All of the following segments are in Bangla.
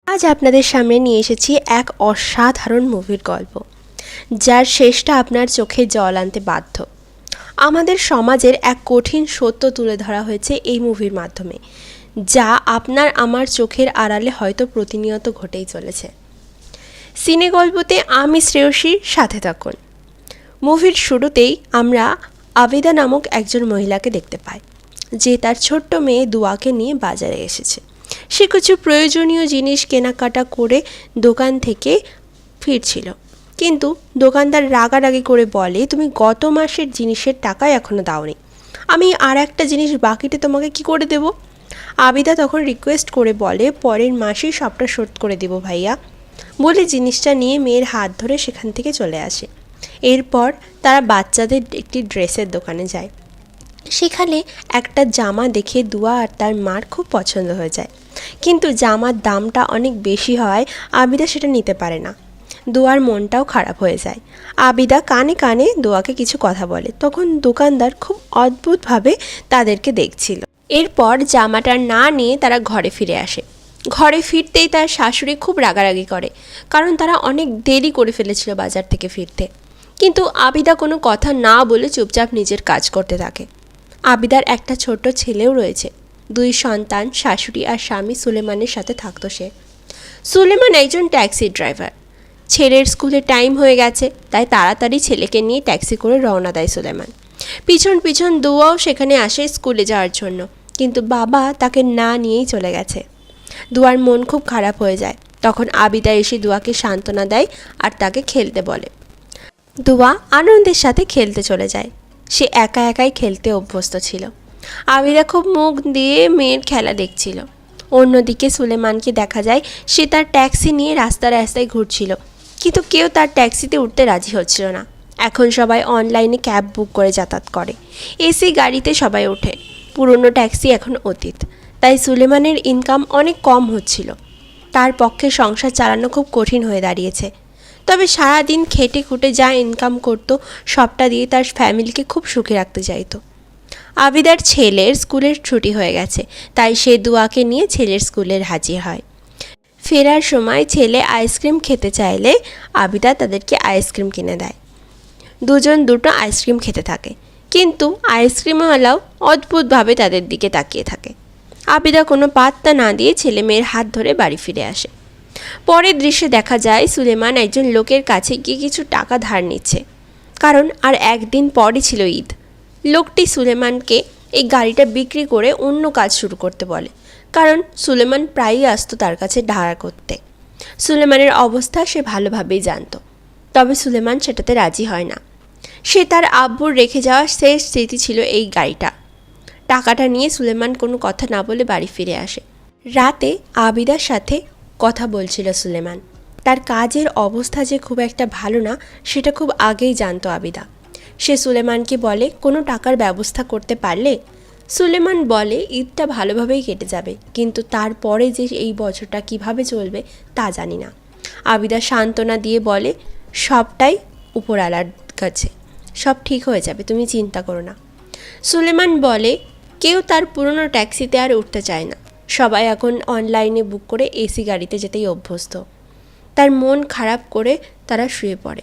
আজ আপনাদের সামনে নিয়ে এসেছি এক অসাধারণ মুভির গল্প, যার শেষটা আপনার চোখে জল আনতে বাধ্য। আমাদের সমাজের এক কঠিন সত্য তুলে ধরা হয়েছে এই মুভির মাধ্যমে, যা আপনার আমার চোখের আড়ালে হয়তো প্রতিনিয়ত ঘটেই চলেছে। সিনে গল্পতে আমি শ্রেয়সীর সাথে থাকুন। মুভির শুরুতেই আমরা আবিদা নামক একজন মহিলাকে দেখতে পাই, যে তার ছোট্ট মেয়ে দুয়াকে নিয়ে বাজারে এসেছে। সে কিছু প্রয়োজনীয় জিনিস কেনাকাটা করে দোকান থেকে ফিরছিল, কিন্তু দোকানদার রাগারাগি করে বলে, তুমি গত মাসের জিনিসের টাকাই এখনও দাওনি, আমি আর একটা জিনিস বাকিতে তোমাকে কি করে দেব। আবিদা তখন রিকোয়েস্ট করে বলে, পরের মাসেই সবটা শোধ করে দেব ভাইয়া, বলে জিনিসটা নিয়ে মেয়ের হাত ধরে সেখান থেকে চলে আসে। এরপর তারা বাচ্চাদের একটি ড্রেসের দোকানে যায়। সেখানে একটা জামা দেখে দুয়া আর তার মার খুব পছন্দ হয়ে যায়, কিন্তু জামার দামটা অনেক বেশি হওয়ায় আবিদা সেটা নিতে পারে না। দুয়ার মনটাও খারাপ হয়ে যায়। আবিদা কানে কানে দুয়াকে কিছু কথা বলে, তখন দোকানদার খুব অদ্ভুতভাবে তাদেরকে দেখছিল। এরপর জামাটা না নিয়ে তারা ঘরে ফিরে আসে। ঘরে ফিরতেই তার শাশুড়ি খুব রাগারাগি করে, কারণ তারা অনেক দেরি করে ফেলেছিল বাজার থেকে ফিরতে। কিন্তু আবিদা কোনো কথা না বলে চুপচাপ নিজের কাজ করতে থাকে। আবিদার একটা ছোট ছেলেও রয়েছে। 2 সন্তান, শাশুড়ি আর স্বামী সুলেমানের সাথে থাকতো সে। সুলেমান একজন ট্যাক্সি ড্রাইভার। ছেলের স্কুলে টাইম হয়ে গেছে, তাই তাড়াতাড়ি ছেলেকে নিয়ে ট্যাক্সি করে রওনা দেয় সুলেমান। পিছন পিছন দুয়াও সেখানে আসে স্কুলে যাওয়ার জন্য, কিন্তু বাবা তাকে না নিয়েই চলে গেছে। দুয়ার মন খুব খারাপ হয়ে যায়। তখন আবিদা এসে দুয়াকে সান্ত্বনা দেয় আর তাকে খেলতে বলে। দুয়া আনন্দের সাথে খেলতে চলে যায়। সে একা একাই খেলতে অভ্যস্ত ছিল। আবিদা খুব মুখ দিয়ে মেয়ের খেলা দেখছিল। অন্যদিকে সুলেমানকে দেখা যায়, সে তার ট্যাক্সি নিয়ে রাস্তায় রাস্তায় ঘুরছিল, কিন্তু কেউ তার ট্যাক্সিতে উঠতে রাজি হচ্ছিল না। এখন সবাই অনলাইনে ক্যাব বুক করে যাতায়াত করে, এসি গাড়িতে সবাই ওঠে। পুরনো ট্যাক্সি এখন অতীত, তাই সুলেমানের ইনকাম অনেক কম হচ্ছিল। তার পক্ষে সংসার চালানো খুব কঠিন হয়ে দাঁড়িয়েছে। তবে সারাদিন খেটে খুঁটে যা ইনকাম করতো, সবটা দিয়ে তার ফ্যামিলিকে খুব সুখে রাখতে চাইতো। আবিদার ছেলের স্কুলের ছুটি হয়ে গেছে, তাই সে দুয়াকে নিয়ে ছেলের স্কুলের হাজির হয়। ফেরার সময় ছেলে আইসক্রিম খেতে চাইলে আবিদা তাদেরকে আইসক্রিম কিনে দেয়। দুজন দুটো আইসক্রিম খেতে থাকে, কিন্তু আইসক্রিমওয়ালাও অদ্ভুতভাবে তাদের দিকে তাকিয়ে থাকে। আবিদা কোনো পাত্তা না দিয়ে ছেলে মেয়ের হাত ধরে বাড়ি ফিরে আসে। পরের দৃশ্যে দেখা যায়, সুলেমান একজন লোকের কাছে গিয়ে কিছু টাকা ধার নিচ্ছে, কারণ আর একদিন পরই ছিল ঈদ। লোকটি সুলেমানকে এই গাড়িটা বিক্রি করে অন্য কাজ শুরু করতে বলে, কারণ সুলেমান প্রায়ই আসতো তার কাছে ধার করতে। সুলেমানের অবস্থা সে ভালোভাবেই জানত, তবে সুলেমান সেটাতে রাজি হয় না। সে তার আব্বুর রেখে যাওয়া শেষ স্মৃতি ছিল এই গাড়িটা। টাকাটা নিয়ে সুলেমান কোনো কথা না বলে বাড়ি ফিরে আসে। রাতে আবিদার সাথে কথা বলছিল সুলেমান। তার কাজের অবস্থা যে খুব একটা ভালো না, সেটা খুব আগেই জানতো আবিদা। সে সুলেমানকে বলে, কোনো টাকার ব্যবস্থা করতে পারলে। সুলেমান বলে, ঈদটা ভালোভাবেই কেটে যাবে, কিন্তু তারপরে যে এই বছরটা কিভাবে চলবে তা জানি না। আবিদা সান্ত্বনা দিয়ে বলে, সবটাই উপরওয়ালার কাছে, সব ঠিক হয়ে যাবে, তুমি চিন্তা করো না। সুলেমান বলে, কেউ তার পুরনো ট্যাক্সিতে আর উঠতে চায় না, সবাই এখন অনলাইনে বুক করে এসি গাড়িতে যেতেই অভ্যস্ত। তার মন খারাপ করে তারা শুয়ে পড়ে।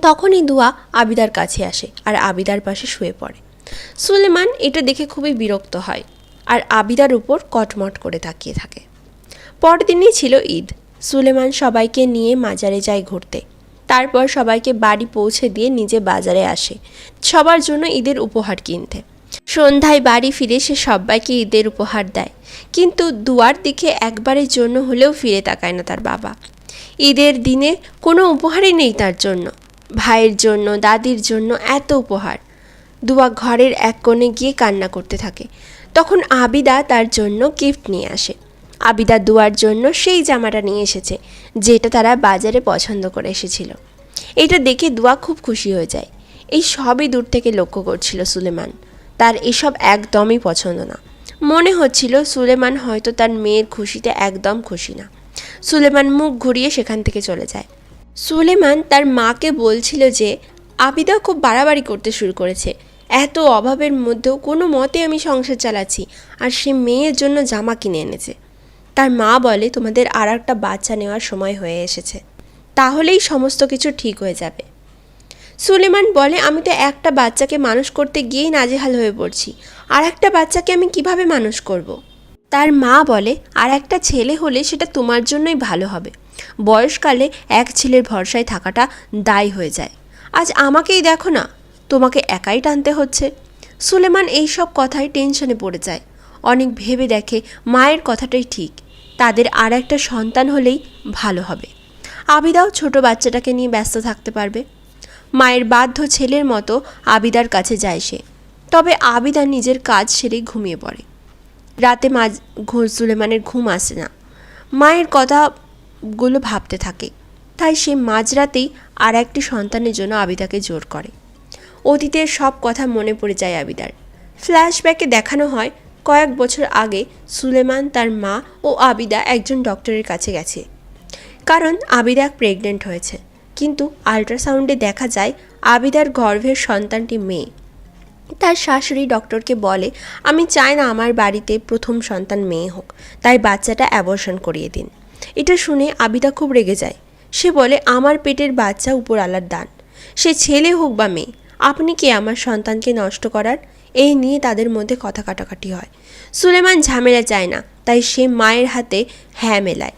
তখনই দুয়া আবিদার কাছে আসে আর আবিদার পাশে শুয়ে পড়ে। সুলেমান এটা দেখে খুবই বিরক্ত হয় আর আবিদার উপর কটমট করে তাকিয়ে থাকে। পরদিনই ছিল ঈদ। সুলেমান সবাইকে নিয়ে মাজারে যায় ঘুরতে। তারপর সবাইকে বাড়ি পৌঁছে দিয়ে নিজে বাজারে আসে সবার জন্য ঈদের উপহার কিনতে। সন্ধ্যায় বাড়ি ফিরে সে সবাইকে ঈদের উপহার দেয়, কিন্তু দুয়ার দিকে একবারের জন্য হলেও ফিরে তাকায় না তার বাবা। ঈদের দিনে কোনো উপহারই নেই তার জন্য। ভাইয়ের জন্য, দাদির জন্য এত উপহার। দুয়া ঘরের এক কোণে গিয়ে কান্না করতে থাকে। তখন আবিদা তার জন্য গিফট নিয়ে আসে। আবিদা দুয়ার জন্য সেই জামাটা নিয়ে এসেছে, যেটা তারা বাজারে পছন্দ করে এসেছিল। এটা দেখে দুয়া খুব খুশি হয়ে যায়। এই সবই দূর থেকে লক্ষ্য করছিল সুলেমান। তার এসব একদমই পছন্দ না। মনে হচ্ছিল সুলেমান হয়তো তার মেয়ের খুশিতে একদম খুশি না। সুলেমান মুখ ঘুরিয়ে সেখান থেকে চলে যায়। সুলেমান তার মাকে বলছিল যে আবিদা খুব বাড়াবাড়ি করতে শুরু করেছে। এত অভাবের মধ্যেও কোনো মতে আমি সংসার চালাচ্ছি, আর সে মেয়ের জন্য জামা কিনে এনেছে। তার মা বলে তোমাদের আর একটা বাচ্চা নেওয়ার সময় হয়ে এসেছে, তাহলেই সমস্ত কিছু ঠিক হয়ে যাবে। সুলেমান বলে আমি তো একটা বাচ্চাকে মানুষ করতে গিয়েই নাজেহাল হয়ে পড়ছি, আর একটা বাচ্চাকে আমি কিভাবে মানুষ করব। তার মা বলে আর একটা ছেলে হলে সেটা তোমার জন্যই ভালো হবে, বয়সকালে এক ছেলের ভরসায় থাকাটা দায় হয়ে যায়। আজ আমাকেই দেখো না, তোমাকে একাই টানতে হচ্ছে। সুলেমান এই সব কথায় টেনশনে পড়ে যায়। অনেক ভেবে দেখে মায়ের কথাটাই ঠিক, তাদের আর একটা সন্তান হলেই ভালো হবে। আবিদাও ছোট বাচ্চাটাকে নিয়ে ব্যস্ত থাকতে পারবে। মায়ের বাধ্য ছেলের মতো আবিদার কাছে যায় সে। তবে আবিদা নিজের কাজ সেরে ঘুমিয়ে পড়ে। রাতে সুলেমানের ঘুম আসে না, মায়ের কথাগুলো ভাবতে থাকে। তাই সে মাঝরাতেই আর একটি সন্তানের জন্য আবিদাকে জোর করে। অতীতের সব কথা মনে পড়ে যায় আবিদার। ফ্ল্যাশব্যাকে দেখানো হয় কয়েক বছর আগে সুলেমান, তার মা ও আবিদা একজন ডক্টরের কাছে গেছে, কারণ আবিদা প্রেগনেন্ট হয়েছে। কিন্তু আল্ট্রাসাউন্ডে দেখা যায় আবিদার গর্ভের সন্তানটি মেয়ে। তার শাশুড়ি ডক্টরকে বলে আমি চাই না আমার বাড়িতে প্রথম সন্তান মেয়ে হোক, তাই বাচ্চাটা অ্যাবর্শন করিয়ে দিন। এটা শুনে আবিদা খুব রেগে যায়। সে বলে আমার পেটের বাচ্চা উপরওয়ালার দান, সে ছেলে হোক বা মেয়ে, আপনি কে আমার সন্তানকে নষ্ট করার। এই নিয়ে তাদের মধ্যে কথা কাটাকাটি হয়। সুলেমান ঝামেলা চায় না, তাই সে মায়ের হাতে হ্যাঁ মেলায়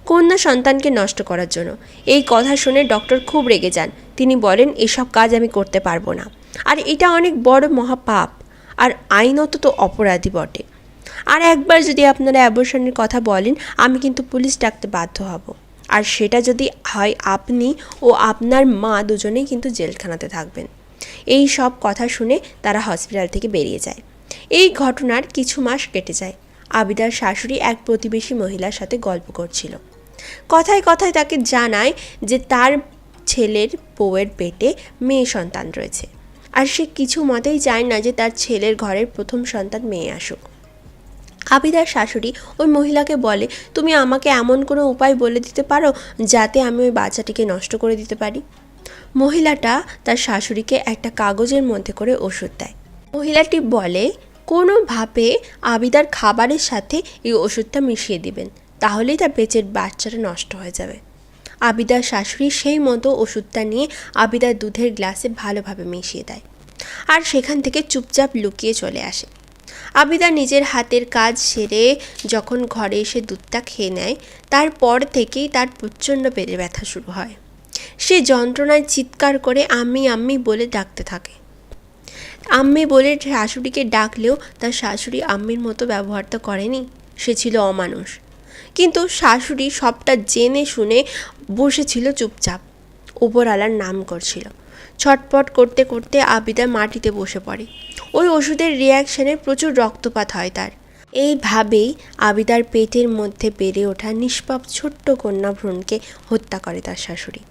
কন্যা সন্তানকে নষ্ট করার জন্য। এই কথা শুনে ডক্টর খুব রেগে যান। তিনি বলেন এসব কাজ আমি করতে পারবো না, আর এটা অনেক বড় মহাপাপ, আর আইনত তো অপরাধী বটে। আর একবার যদি আপনারা অ্যাবর্শনের কথা বলেন আমি কিন্তু পুলিশ ডাকতে বাধ্য হব, আর সেটা যদি হয় আপনি ও আপনার মা দুজনেই কিন্তু জেলখানাতে থাকবেন। এই সব কথা শুনে তারা হসপিটাল থেকে বেরিয়ে যায়। এই ঘটনার কিছু মাস কেটে যায়। আবিদার শাশুড়ি এক প্রতিবেশী মহিলার সাথে গল্প করছিল। কথায় কথায় তাকে জানায় যে তার ছেলের বউয়ের পেটে মেয়ে সন্তান রয়েছে, আর সে কিছু মতেই চায় না যে তার ছেলের ঘরের প্রথম সন্তান মেয়ে আসুক। আবিদার শাশুড়ি ওই মহিলাকে বলে তুমি আমাকে এমন কোনো উপায় বলে দিতে পারো যাতে আমি ওই বাচ্চাটিকে নষ্ট করে দিতে পারি। মহিলাটা তার শাশুড়িকে একটা কাগজের মধ্যে করে ওষুধ দেয়। মহিলাটি বলে কোনোভাবে আবিদার খাবারের সাথে এই ওষুধটা মিশিয়ে দিবেন, তাহলেই তার পেটের বাচ্চাটা নষ্ট হয়ে যাবে। আবিদার শাশুড়ি সেই মতো ওষুধটা নিয়ে আবিদার দুধের গ্লাসে ভালোভাবে মিশিয়ে দেয়, আর সেখান থেকে চুপচাপ লুকিয়ে চলে আসে। আবিদা নিজের হাতের কাজ সেরে যখন ঘরে এসে দুধটা খেয়ে নেয়, তারপর থেকেই তার প্রচণ্ড পেটে ব্যথা শুরু হয়। সে যন্ত্রণায় চিৎকার করে আম্মি আম্মি বলে ডাকতে থাকে। আম্মি বলে শাশুড়িকে ডাকলেও তার শাশুড়ি আম্মির মতো ব্যবহার তো করেনি, সে ছিল অমানুষ। কিন্তু শাশুড়ি সবটা জেনে শুনে বসেছিল চুপচাপ, উপরওয়ালার নাম করছিল। ছটপট করতে করতে আবিদা মাটিতে বসে পড়ে। ওই ওষুধের রিয়াকশানে প্রচুর রক্তপাত হয় তার। এইভাবেই আবিদার পেটের মধ্যে বেড়ে ওঠা নিষ্পাপ ছোট্ট কন্যা ভ্রূণকে হত্যা করে তার শাশুড়ি।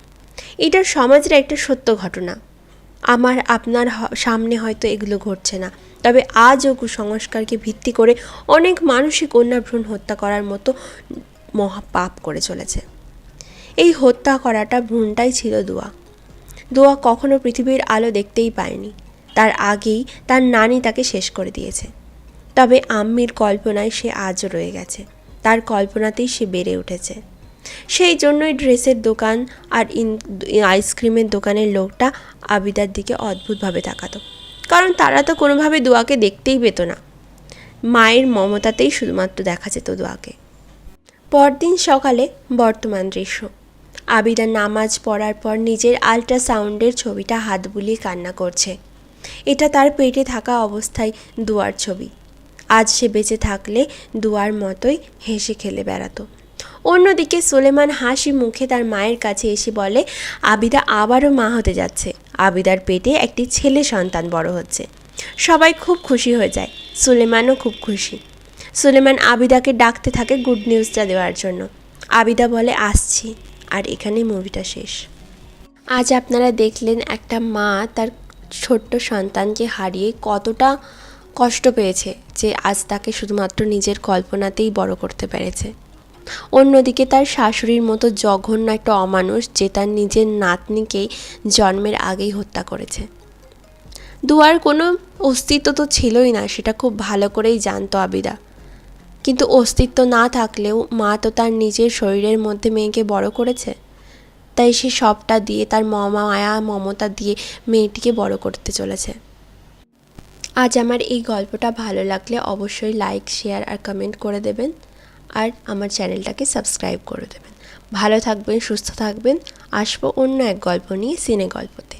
এটা সমাজের একটা সত্য ঘটনা। আমার আপনার সামনে হয়তো এগুলো ঘটছে না, তবে আজও কুসংস্কারকে ভিত্তি করে অনেক মানুষই কন্যা ভ্রূণ হত্যা করার মতো মহাপাপ করে চলেছে। এই হত্যা করাটা ভ্রূণটাই ছিল দোয়া। দোয়া কখনো পৃথিবীর আলো দেখতেই পায়নি, তার আগেই তার নানি তাকে শেষ করে দিয়েছে। তবে আম্মির কল্পনায় সে আজও রয়ে গেছে, তার কল্পনাতেই সে বেড়ে উঠেছে। সেই জন্যই ড্রেসের দোকান আর আইসক্রিমের দোকানের লোকটা আবিদার দিকে অদ্ভুতভাবে তাকাতো, কারণ তারা তো কোনোভাবে দোয়াকে দেখতেই পেত না। মায়ের মমতাতেই শুধুমাত্র দেখা যেত দোয়াকে। পরদিন সকালে বর্তমান দৃশ্য। আবিদা নামাজ পড়ার পর নিজের আল্ট্রাসাউন্ডের ছবিটা হাত বুলিয়ে কান্না করছে। এটা তার পেটে থাকা অবস্থায় দোয়ার ছবি। আজ সে বেঁচে থাকলে দোয়ার মতোই হেসে খেলে বেড়াতো। অন্যদিকে সুলেমান হাসি মুখে তার মায়ের কাছে এসে বলে আবিদা আবারও মা হতে যাচ্ছে, আবিদার পেটে একটি ছেলে সন্তান বড় হচ্ছে। সবাই খুব খুশি হয়ে যায়, সুলেমানও খুব খুশি। সুলেমান আবিদাকে ডাকতে থাকে গুড নিউজটা দেওয়ার জন্য। আবিদা বলে আসছি, আর এখানেই মুভিটা শেষ। আজ আপনারা দেখলেন একটা মা তার ছোট্ট সন্তানকে হারিয়ে কতটা কষ্ট পেয়েছে, যে আজ তাকে শুধুমাত্র নিজের কল্পনাতেই বড় করতে পেরেছে। অন্যদিকে তার শাশুড়ির মতো জঘন্য একটা অমানুষ, যে তার নিজের নাতনিকেই জন্মের আগেই হত্যা করেছে। দুয়ার কোনো অস্তিত্ব তো ছিলই না, সেটা খুব ভালো করেই জানতো আবিদা। কিন্তু অস্তিত্ব না থাকলেও মা তো তার নিজের শরীরের মধ্যে মেয়েকে বড় করেছে, তাই সে সবটা দিয়ে, তার মায়া মমতা দিয়ে মেয়েটিকে বড় করতে চলেছে। আজ আমার এই গল্পটা ভালো লাগলে অবশ্যই লাইক, শেয়ার আর কমেন্ট করে দেবেন, আর আমার চ্যানেলটাকে সাবস্ক্রাইব করে দেবেন। ভালো থাকবেন, সুস্থ থাকবেন। আসবো অন্য এক গল্প নিয়ে, সিনে গল্পতে।